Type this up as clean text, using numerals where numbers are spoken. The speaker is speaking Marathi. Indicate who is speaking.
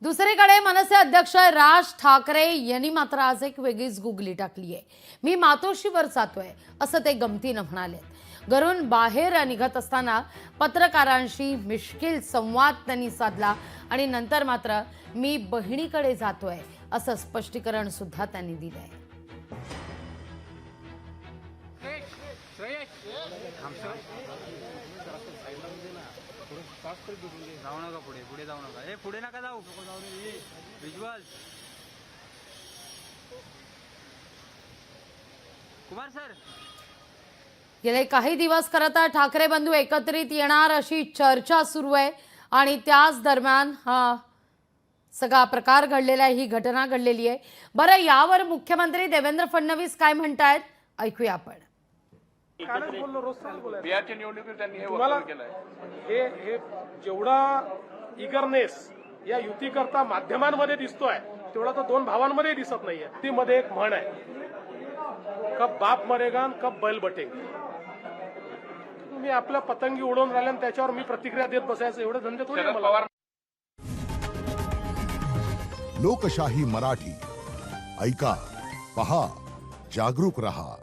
Speaker 1: दुसरीकडे मनसे अध्यक्ष राज ठाकरे यांनी मात्र आज एक वेगळीच गुगली टाकली आहे। मी मातोश्रीवर जातोय असं ते गमतीनं म्हणाले। घरून बाहेर निघत असताना पत्रकारांशी मिश्किल संवाद त्यांनी साधला आणि नंतर मात्र मी बहिणीकडे जातोय असं स्पष्टीकरण सुद्धा त्यांनी दिलंय।
Speaker 2: जाऊ नका पुढे जाऊ नका, हे पुढे नका जाऊ, विज्युअल कुमार सर।
Speaker 1: गेले काही दिवस खरं ठाकरे बंधू एकत्रित येणार अशी चर्चा सुरू आहे आणि त्याच दरम्यान हा सगळा प्रकार घडलेला आहे, ही घटना घडलेली आहे। बरं, यावर मुख्यमंत्री देवेंद्र फडणवीस काय म्हणतायत ऐकूया आपण।
Speaker 3: बिहारच्या निवडणुकीत त्यांनी हे वक्तव्य केलंय। हे जेवढा इगरनेस या युतीकरता माध्यमांमध्ये दिसतोय तेवढा तो दोन भावांमध्ये दिसत नाहीये। ती मध्ये एक म्हण आहे, कब बाप मरेगा कब बैल बटेंगे। तुम्ही आपल्या पतंगी उडवून राहिले आणि त्याच्यावर मी प्रतिक्रिया देत बसायचं एवढे धंदे थोडे मला।
Speaker 4: लोकशाही मराठी ऐका, पहा, जागरूक रहा।